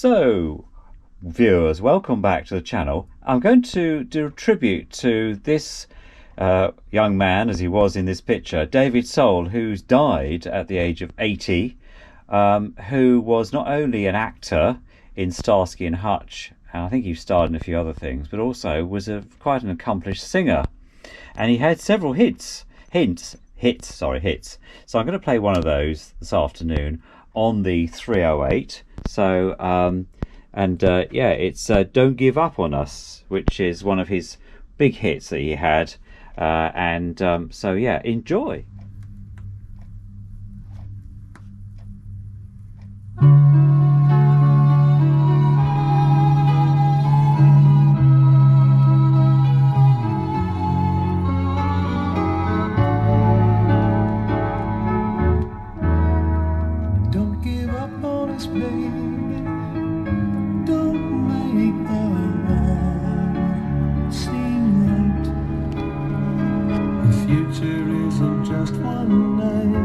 So, viewers, welcome back to the channel. I'm going to do a tribute to this young man, as he was in this picture, David Soul, who's died at the age of 80, who was not only an actor in Starsky and Hutch, and I think he starred in a few other things, but also was quite an accomplished singer. And he had several hits. So I'm going to play one of those this afternoon on the 308. So yeah, it's Don't Give Up on Us, which is one of his big hits that he had, so yeah, enjoy. Just one night,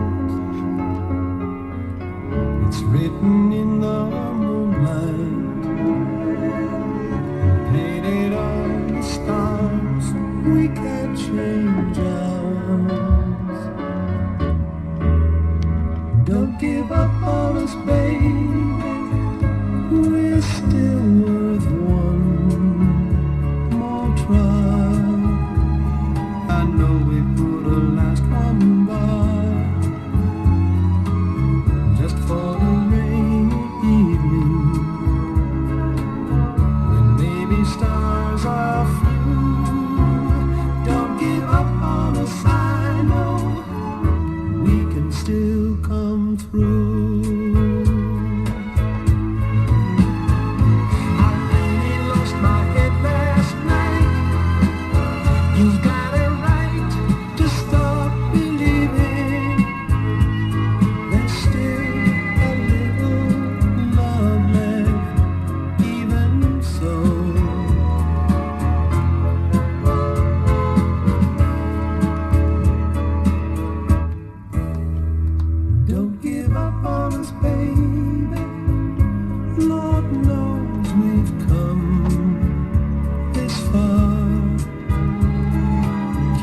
it's written in the moonlight, painted on the stars. We can't change ours. Don't give up on us, baby. We're still worth one more try. I know we put a last one by, just for the rainy evening, when maybe stars are few. Don't give up on us, I know we can still come through. I really lost my head last night. You've got it right to start believing there's still a little love left, even so. Don't give up on us, baby. Lord knows we've come this far.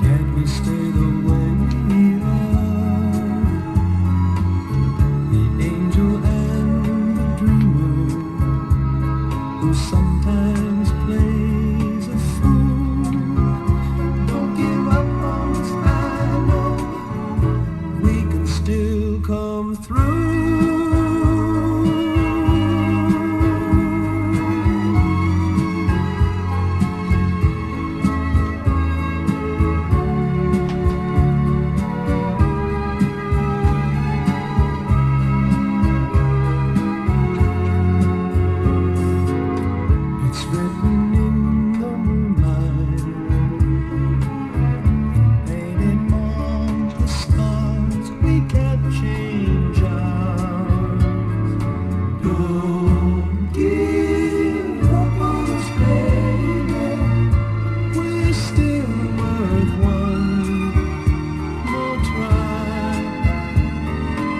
Can't we stay the way we are? The angel and the dreamer, who sometimes plays a fool. Don't give up on us, I know we can still come through. It's written in the moonlight, painted on the stars. We can't change ours. Don't give up on us, baby. We're still worth one more try.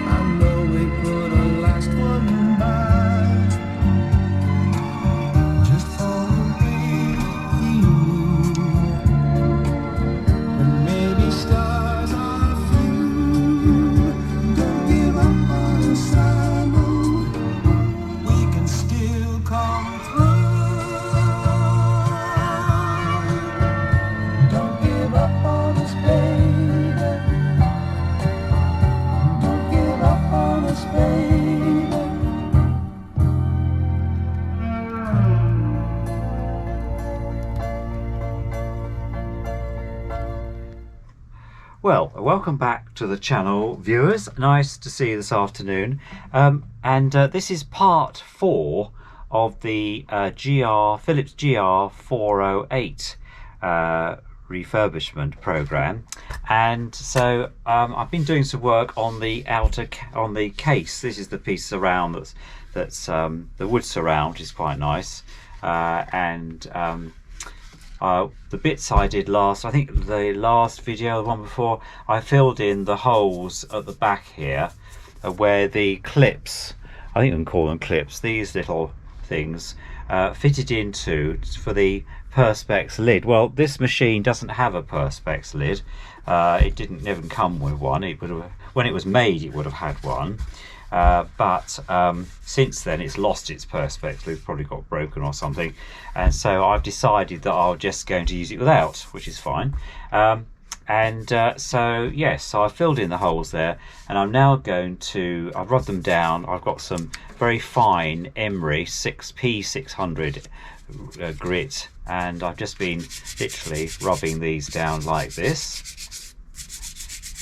I know we put a last one by, just for the evening, when maybe stars are few. Don't give up on us, I know we can still come through. Don't give up on us, baby. Don't give up on us, baby. Well, welcome back to the channel, viewers. Nice to see you this afternoon. This is part 4 of the Philips GR 408 refurbishment program. And so I've been doing some work on the case. This is the piece surround that's the wood surround, which is quite nice. The bits I did last, I think the last video, the one before, I filled in the holes at the back here where the clips, I think we can call them clips, these little things fitted into for the Perspex lid. Well, this machine doesn't have a Perspex lid. It didn't even come with one. It would have, when it was made, it would have had one. But since then it's lost its Perspex lid, probably got broken or something, and so I've decided that I'm just going to use it without, which is fine. So yes, so I've filled in the holes there, and I'm now going to, I've rubbed them down. I've got some very fine Emery P600 grit, and I've just been literally rubbing these down like this,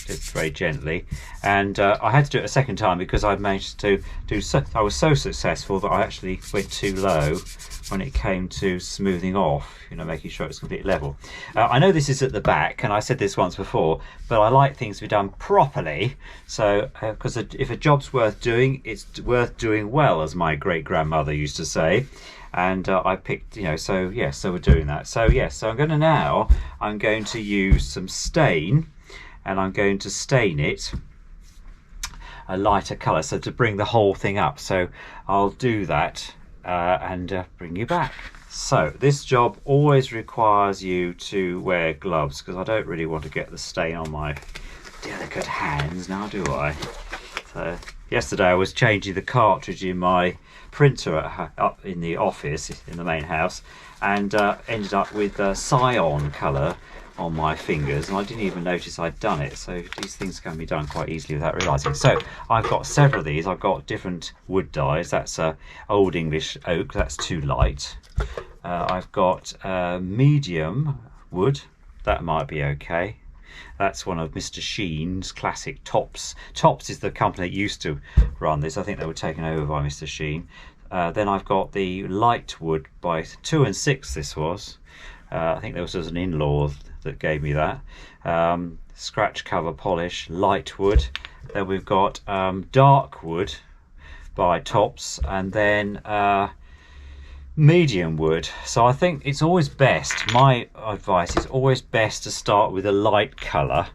just very gently. And I had to do it a second time because I managed to do so, I was so successful that I actually went too low when it came to smoothing off, you know, making sure it's completely level. I know this is at the back, and I said this once before, but I like things to be done properly. So because if a job's worth doing, it's worth doing well, as my great grandmother used to say. And I picked, you know, so yes, so we're doing that. So yes, so I'm going to use some stain, and I'm going to stain it a lighter colour, so to bring the whole thing up. So I'll do that and bring you back. So this job always requires you to wear gloves, because I don't really want to get the stain on my delicate hands now, do I? So yesterday I was changing the cartridge in my printer up in the office in the main house, and ended up with cyan colour on my fingers, and I didn't even notice I'd done it. So these things can be done quite easily without realising. So I've got several of these. I've got different wood dyes. That's Old English oak, that's too light. I've got medium wood, that might be okay. That's one of Mr. Sheen's classic Tops. Tops is the company that used to run this. I think they were taken over by Mr. Sheen. Then I've got the light wood by 2 and 6, this was. I think there was an in-law that gave me that. Scratch cover polish, light wood. Then we've got dark wood by Tops, and then medium wood. So I think it's always best, my advice is always best to start with a light colour,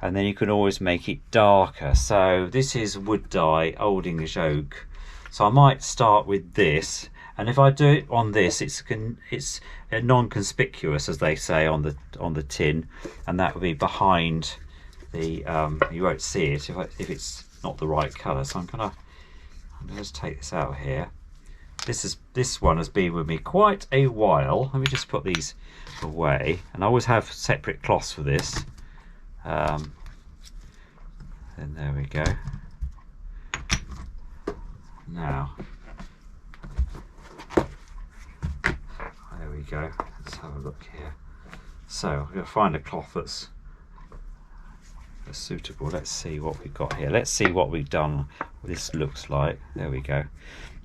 and then you can always make it darker. So this is wood dye, Old English oak. So I might start with this, and if I do it on this, it's non-conspicuous, as they say on the tin, and that will be behind the. You won't see it if it's not the right colour. So I'm gonna just take this out here. This one has been with me quite a while. Let me just put these away, and I always have separate cloths for this. And there we go. Now, there we go. Let's have a look here. So I'm going to find a cloth that's suitable. Let's see what we've got here. Let's see what we've done. What this looks like. There we go.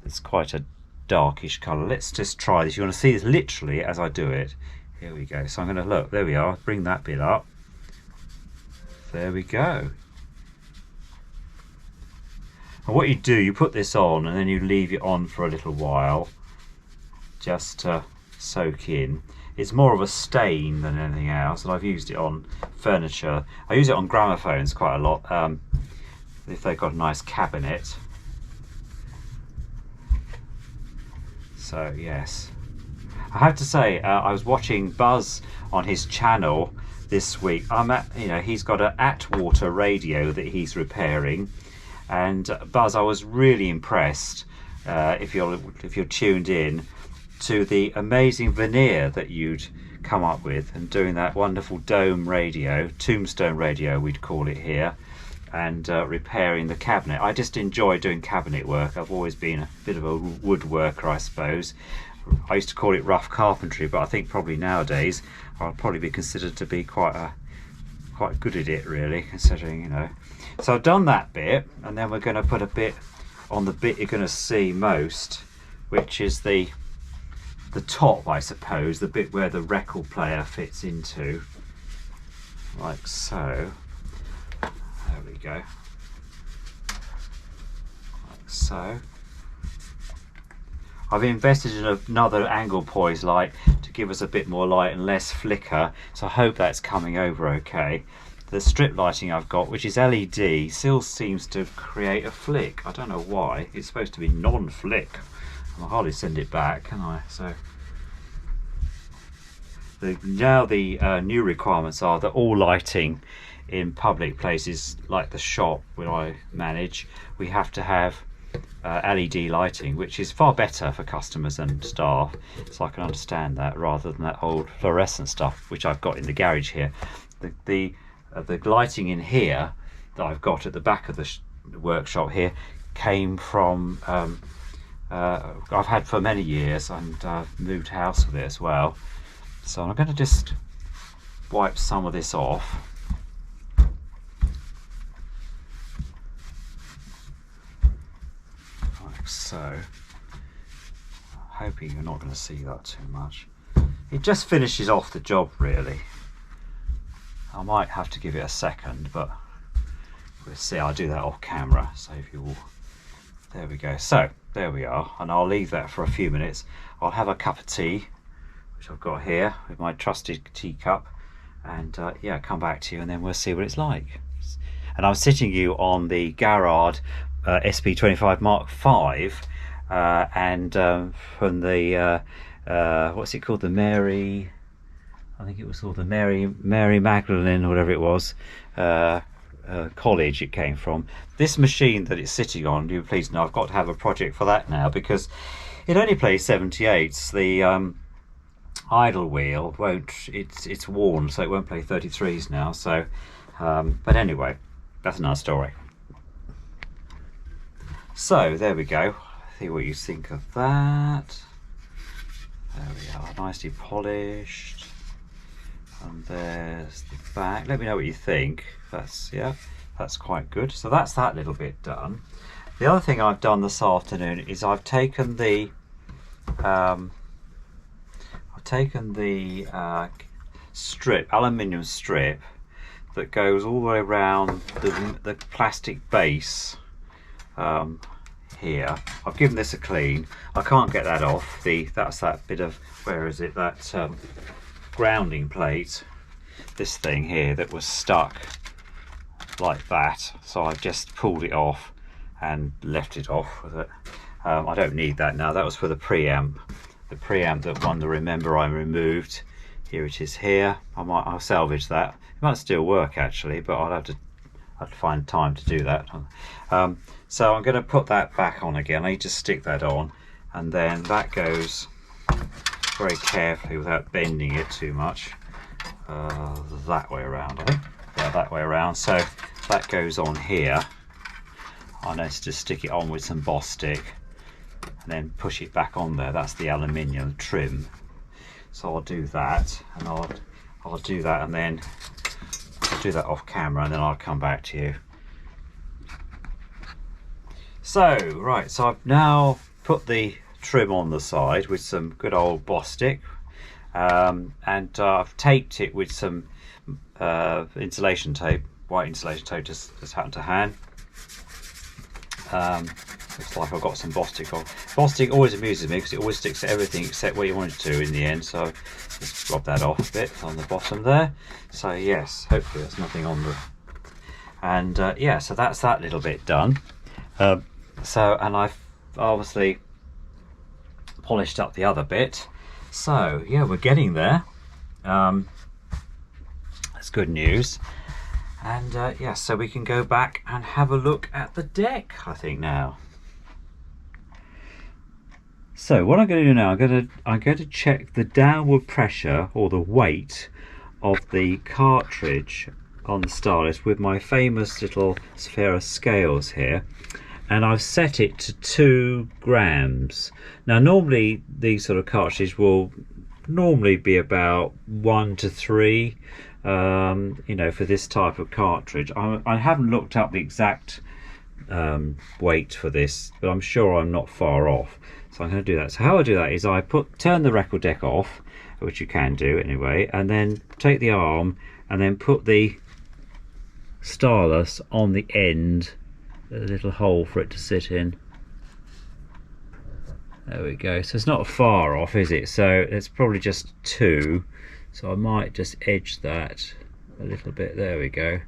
It's quite a darkish colour. Let's just try this. You want to see this literally as I do it. Here we go. So I'm going to look. There we are. Bring that bit up. There we go. And what you do, you put this on, and then you leave it on for a little while, just to soak in. It's more of a stain than anything else, and I've used it on furniture. I use it on gramophones quite a lot, if they've got a nice cabinet. So yes, I have to say, I was watching Buzz on his channel this week. He's got an Atwater radio that he's repairing. And Buzz, I was really impressed, if you're tuned in, to the amazing veneer that you'd come up with, and doing that wonderful dome radio, tombstone radio we'd call it here, and repairing the cabinet. I just enjoy doing cabinet work. I've always been a bit of a woodworker, I suppose. I used to call it rough carpentry, but I think probably nowadays I'll probably be considered to be quite good at it, really, considering, you know. So I've done that bit, and then we're going to put a bit on the bit you're going to see most, which is the top, I suppose, the bit where the record player fits into, like so. There we go, like so. I've invested in another angle poise light to give us a bit more light and less flicker, so I hope that's coming over okay. The strip lighting I've got, which is LED, still seems to create a flick. I don't know why. It's supposed to be non-flick. I'll hardly send it back, can I? So now the new requirements are that all lighting in public places like the shop where I manage, we have to have LED lighting, which is far better for customers and staff, so I can understand that, rather than that old fluorescent stuff which I've got in the garage here. The lighting in here that I've got at the back of the workshop here came from I've had for many years, and I've moved house with it as well. So I'm going to just wipe some of this off. Like so. Hoping you're not going to see that too much. It just finishes off the job, really. I might have to give it a second, but we'll see. I'll do that off camera, save you all. There we go. So there we are, and I'll leave that for a few minutes. I'll have a cup of tea, which I've got here with my trusted teacup, and yeah, come back to you, and then we'll see what it's like. And I'm sitting you on the Garrard SP25 Mark V, and from the what's it called, the Mary, I think it was called the Mary Magdalene, or whatever it was, college it came from. This machine that it's sitting on, you please know, I've got to have a project for that now, because it only plays 78s. The idle wheel won't, it's worn, so it won't play 33s now. So but anyway, that's another story. So there we go. See what you think of that. There we are, nicely polished. And there's the back. Let me know what you think. That's, yeah, that's quite good. So that's that little bit done. The other thing I've done this afternoon is I've taken the strip, aluminium strip, that goes all the way around the plastic base here. I've given this a clean. I can't get that off. That's that bit of, where is it, that grounding plate, this thing here that was stuck like that, so I've just pulled it off and left it off with it. I don't need that now. That was for the preamp that won the Remember I removed. Here it is here. I'll salvage that. It might still work actually, but I'll have to find time to do that. So I'm going to put that back on again. I need to stick that on, and then that goes very carefully without bending it too much, that way around, I think. Yeah, that way around. So that goes on here. I need to just stick it on with some Boss stick and then push it back on there. That's the aluminium trim. So I'll do that, and I'll do that, and then I'll do that off camera, and then I'll come back to you. So right, so I've now put the trim on the side with some good old Boss stick, and I've taped it with some insulation tape, white insulation tape, just happened to hand. Looks like I've got some Boss stick on. Boss stick always amuses me because it always sticks to everything except where you want it to in the end, so just rub that off a bit on the bottom there. So yes, hopefully there's nothing on the, and yeah, so that's that little bit done. So, and I've obviously polished up the other bit, so yeah, we're getting there. That's good news. And yeah, so we can go back and have a look at the deck, I think, now. So what I'm going to do now, I'm going to check the downward pressure, or the weight, of the cartridge on the Starless with my famous little Sphera scales here. And I've set it to 2 grams. Now normally these sort of cartridges will normally be about 1 to 3, you know, for this type of cartridge. I haven't looked up the exact weight for this, but I'm sure I'm not far off. So I'm going to do that. So how I do that is I turn the record deck off, which you can do anyway, and then take the arm and then put the Starless on the end, a little hole for it to sit in. There we go. So it's not far off, is it? So it's probably just 2. So I might just edge that a little bit. There we go.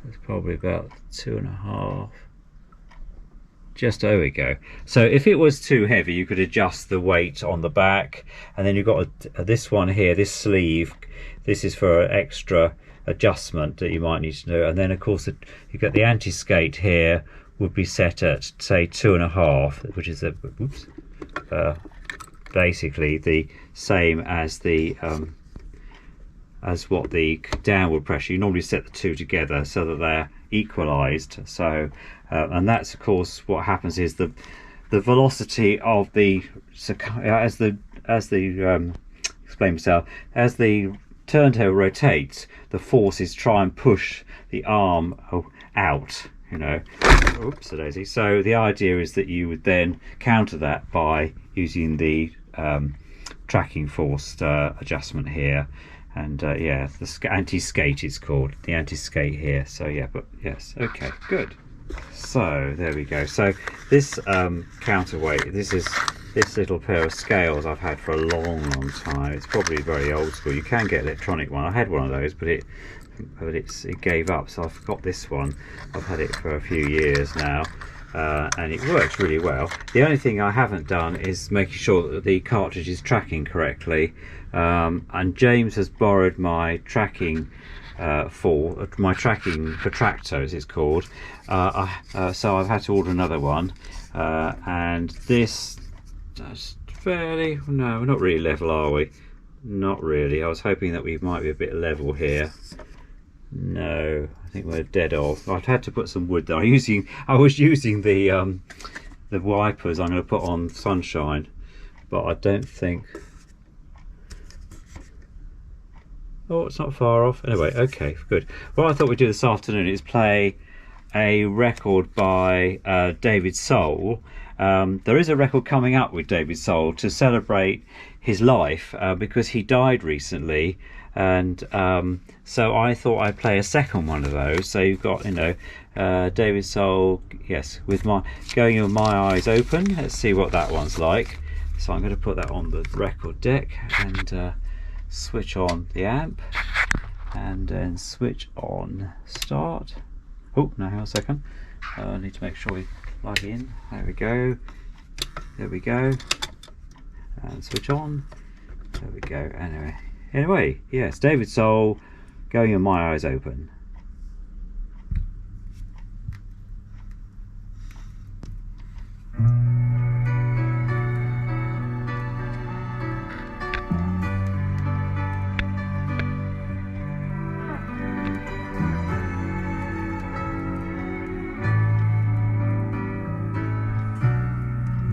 It's probably about 2.5. just, there we go. So if it was too heavy, you could adjust the weight on the back. And then you've got this one here, this sleeve. This is for an extra adjustment that you might need to do. And then of course you've got the anti-skate here, would be set at say 2.5, which is basically the same as the as what the downward pressure. You normally set the two together so that they're equalized. So and that's of course what happens is the velocity of the explain myself, as the turntable rotates, the forces try and push the arm out, you know. Oops, daisy. So the idea is that you would then counter that by using the tracking force adjustment here. And yeah, the anti-skate is called, the anti-skate here. So yeah, but yes, okay, good. So there we go. So this counterweight, this little pair of scales I've had for a long time. It's probably very old school. You can get electronic one. I had one of those, but it gave up. So I've got this one. I've had it for a few years now, and it works really well. The only thing I haven't done is making sure that the cartridge is tracking correctly. And James has borrowed my tracking tracking protractor, as it's called. So I've had to order another one, and this does fairly, no, we're not really level, are we? Not really. I was hoping that we might be a bit level here. No, I think we're dead off. I've had to put some wood there. I was using the wipers I'm going to put on Sunshine, but I don't think. Oh, it's not far off. Anyway, okay, good. What I thought we'd do this afternoon is play a record by David Soul. There is a record coming up with David Soul to celebrate his life because he died recently, and so I thought I'd play a second one of those. So you've got, you know, David Soul, yes, with Going With My Eyes Open. Let's see what that one's like. So I'm going to put that on the record deck and switch on the amp, and then switch on start. Oh, no, hang on a second. I need to make sure we plug in. There we go. There we go. And switch on. There we go. Anyway, yes, David Soul, Going With My Eyes Open.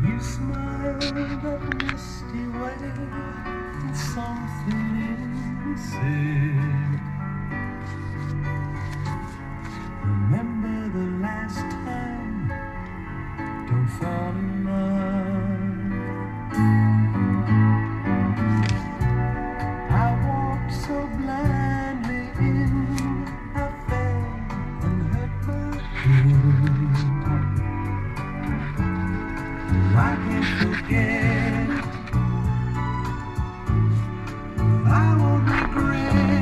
You smiled that misty way, and something said, remember the last time, don't fall in love. I walked so blindly in, I fell and hurt my head. I can't forget, I won't regret.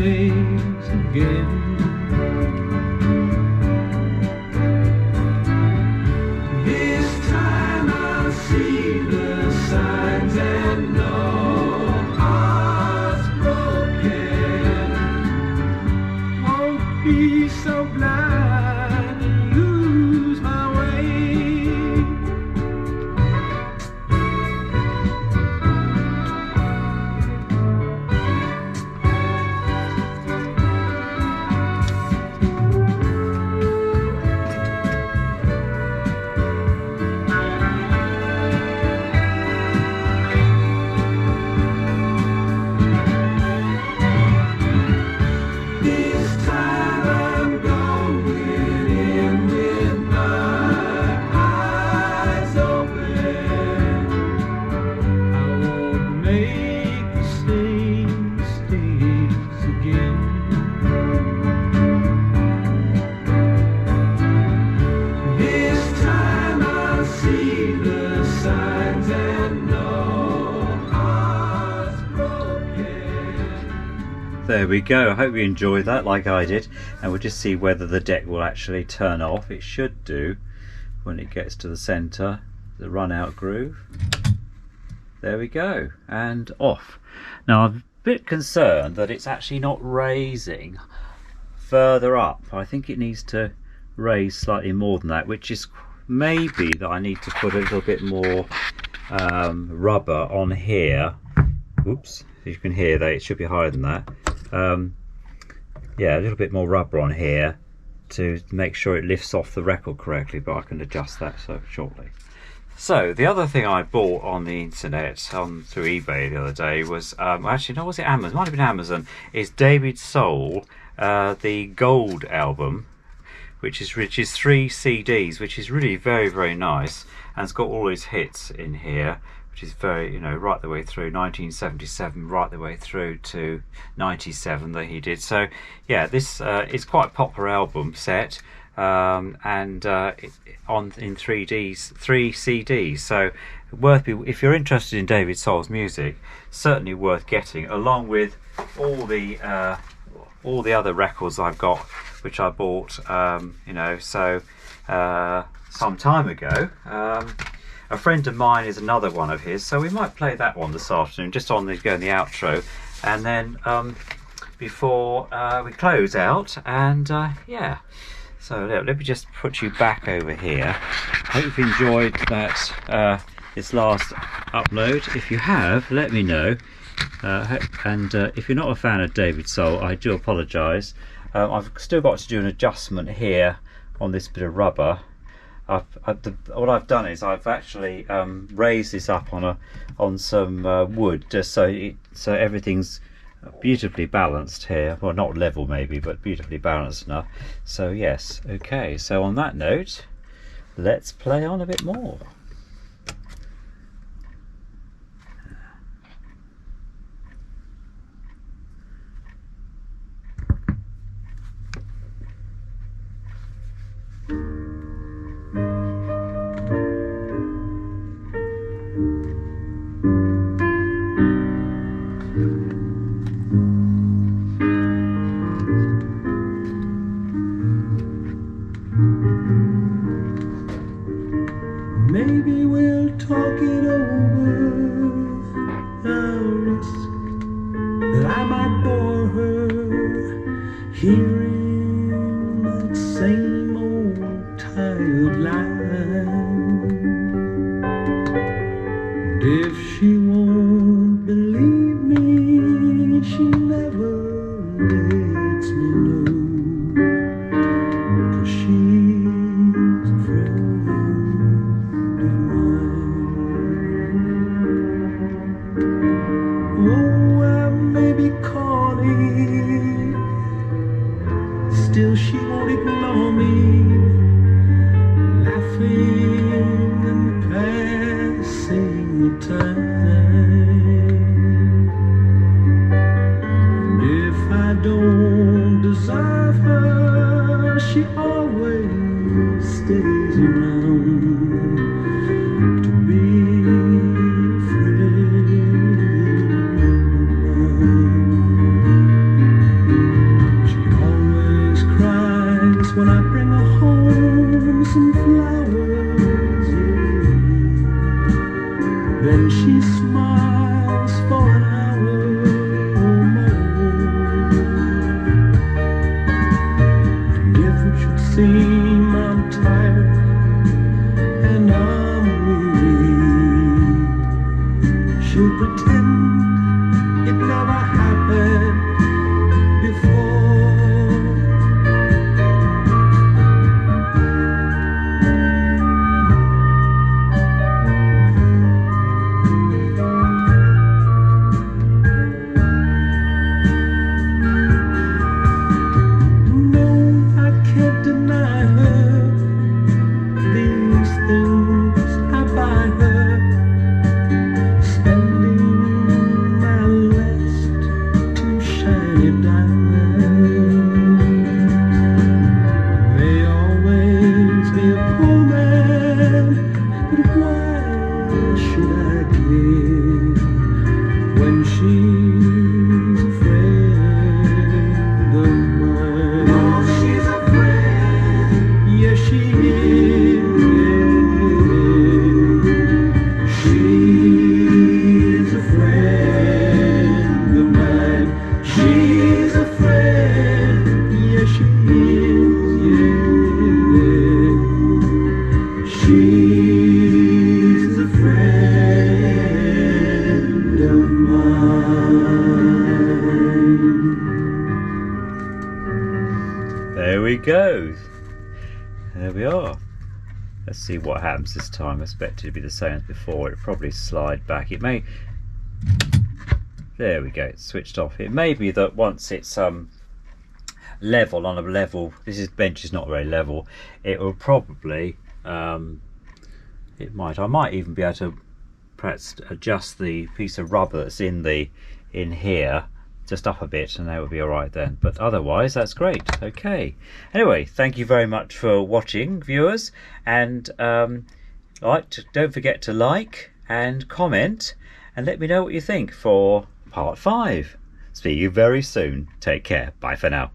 place again. This time I'll see the signs and know heart's broken. Won't be so blind and lose my way. This time I'm going in with my eyes open. I won't make the same mistakes again. This time I'll see the signs and know heart's broken. There we go. I hope you enjoyed that like I did, and we'll just see whether the deck will actually turn off. It should do when it gets to the center, the run out groove. There we go, and off. Now I'm a bit concerned that it's actually not raising further up. I think it needs to raise slightly more than that, which is maybe that I need to put a little bit more rubber on here. Oops, you can hear that it should be higher than that. Yeah, a little bit more rubber on here to make sure it lifts off the record correctly, but I can adjust that so shortly. So the other thing I bought on the internet through eBay the other day was actually no, was it Amazon? It might have been Amazon. Is David Soul the Gold album, which is 3 CDs, which is really very, very nice, and it's got all his hits in here, which is very, you know, right the way through 1977, right the way through to 97 that he did. So yeah, this is quite a popular album set, and in 3 CDs. So if you're interested in David Soul's music, certainly worth getting, along with all the other records I've got, which I bought, you know, so some time ago. A friend of mine is another one of his, so we might play that one this afternoon, just on the outro, and then before we close out. And yeah, so let me just put you back over here. I hope you enjoyed that this last upload. If you have, let me know. And if you're not a fan of David Soul, I do apologise. I've still got to do an adjustment here on this bit of rubber. What I've done is I've actually raised this up on some wood, just so everything's beautifully balanced here. Well, not level maybe, but beautifully balanced enough. So yes, okay. So on that note, let's play on a bit more. Maybe home some flowers, then she smiles for an hour or more. And if it should seem I'm tired and I'm weary, she'll pretend it never happened before. No, I can't deny her these things I buy her, spending my last two shiny diamonds. May always be a poor man, but why should I care when she's a friend of mine? Oh, she's a friend. Yes, she is. She's a friend of mine. She's a friend. Yes, she is. Yeah. She's a friend of mine. There we go. There we are. Let's see what happens this time. I expect it to be the same as before. It'll probably slide back. It may... There we go. It's switched off. It may be that once it's level, on a level... This bench is not very level. It will probably... it might. I might even be able to perhaps adjust the piece of rubber that's in here just up a bit, and that would be all right then. But otherwise, that's great. Okay. Anyway, thank you very much for watching, viewers, and don't forget to like and comment and let me know what you think for part 5. See you very soon. Take care. Bye for now.